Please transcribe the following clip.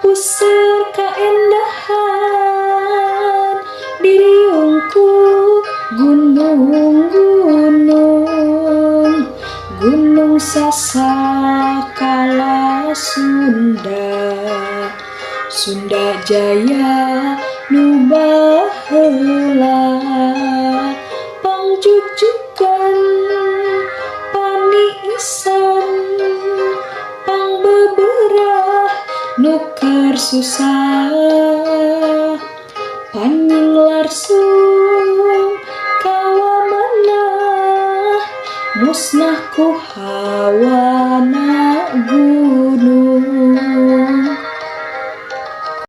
puseur kaendahan diriungku gunung-gunung, gunung sasakala Sunda Jaya nu baheula pangjujugan paniisan pangbeberah nu keur susah panyinglarsung kawa manah musnah ku hawa